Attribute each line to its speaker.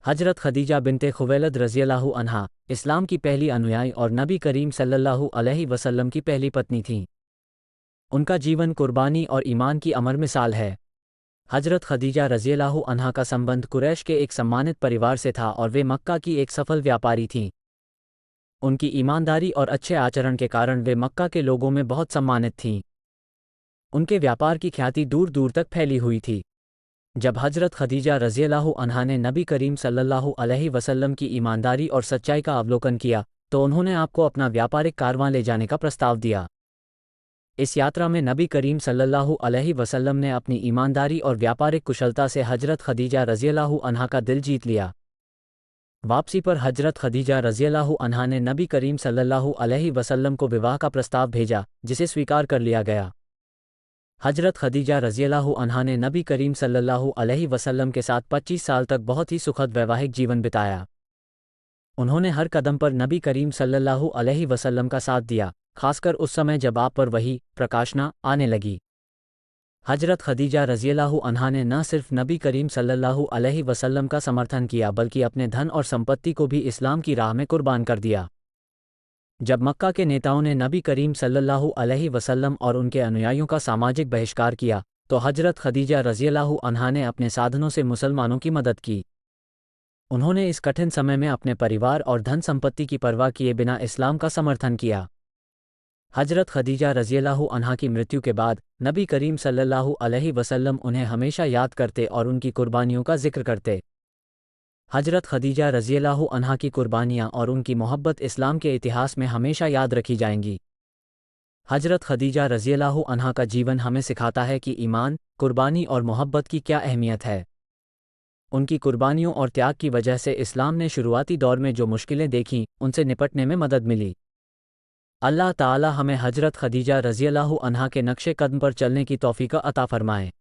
Speaker 1: हजरत खदीजा बिनते खुवैलद रज़ियल्लाहु अन्हा इस्लाम की पहली अनुयायी और नबी करीम सल्लल्लाहु अलैहि वसल्लम की पहली पत्नी थीं। उनका जीवन कुर्बानी और ईमान की अमर मिसाल है। हजरत खदीजा रज़ियल्लाहु अन्हा का संबंध कुरैश के एक सम्मानित परिवार से था और वे मक्का की एक सफल व्यापारी थीं। उनकी ईमानदारी और अच्छे आचरण के कारण वे मक्का के लोगों में बहुत सम्मानित थीं। उनके व्यापार की ख्याति दूर दूर तक फैली हुई थी। जब हजरत खदीजा रज़ियल्लाहु अन्हा ने नबी करीम सल्लल्लाहु अलैहि वसल्लम की ईमानदारी और सच्चाई का अवलोकन किया तो उन्होंने आपको अपना व्यापारिक कारवां ले जाने का प्रस्ताव दिया। इस यात्रा में नबी करीम सल्लल्लाहु अलैहि वसल्लम ने अपनी ईमानदारी और व्यापारिक कुशलता से हजरत खदीजा रज़ियल्लाहु अन्हा का दिल जीत लिया। वापसी पर हजरत खदीजा रज़ियल्लाहु अन्हा ने नबी करीम सल्लल्लाहु अलैहि वसल्लम को विवाह का प्रस्ताव भेजा, जिसे स्वीकार कर लिया गया। हजरत खदीजा रज़ियल्लाहु अन्हा ने नबी करीम सल्लल्लाहु अलैहि वसल्लम के साथ 25 साल तक बहुत ही सुखद वैवाहिक जीवन बिताया। उन्होंने हर कदम पर नबी करीम सल्लल्लाहु अलैहि वसल्लम का साथ दिया, खासकर उस समय जब आप पर वही प्रकाशना आने लगी। हजरत खदीजा रज़ियल्लाहु अन्हा ने न सिर्फ नबी करीम सल्लल्लाहु अलैहि वसल्लम का समर्थन किया बल्कि अपने धन और संपत्ति को भी इस्लाम की राह में कुर्बान कर दिया। जब मक्का के नेताओं ने नबी करीम सल्लल्लाहु अलैहि वसल्लम और उनके अनुयायियों का सामाजिक बहिष्कार किया तो हजरत खदीजा रज़ियल्लाहु अन्हा ने अपने साधनों से मुसलमानों की मदद की। उन्होंने इस कठिन समय में अपने परिवार और धन संपत्ति की परवाह किए बिना इस्लाम का समर्थन किया। हजरत खदीजा रज़ियल्लाहु अन्हा की मृत्यु के बाद नबी करीम सल्लल्लाहु अलैहि वसल्लम उन्हें हमेशा याद करते और उनकी कुर्बानियों का जिक्र करते। हजरत खदीजा रज़ियल्लाहु अन्हा की कुर्बानियाँ और उनकी मोहब्बत इस्लाम के इतिहास में हमेशा याद रखी जाएंगी। हजरत खदीजा रज़ियल्लाहु अन्हा का जीवन हमें सिखाता है कि ईमान, कुर्बानी और मोहब्बत की क्या अहमियत है। उनकी कुर्बानियों और त्याग की वजह से इस्लाम ने शुरुआती दौर में जो मुश्किलें देखीं, उनसे निपटने में मदद मिली। अल्लाह ताला हमें हजरत खदीजा रज़ियल्लाहु अन्हा के नक्शे कदम पर चलने की तौफीक अता फरमाए।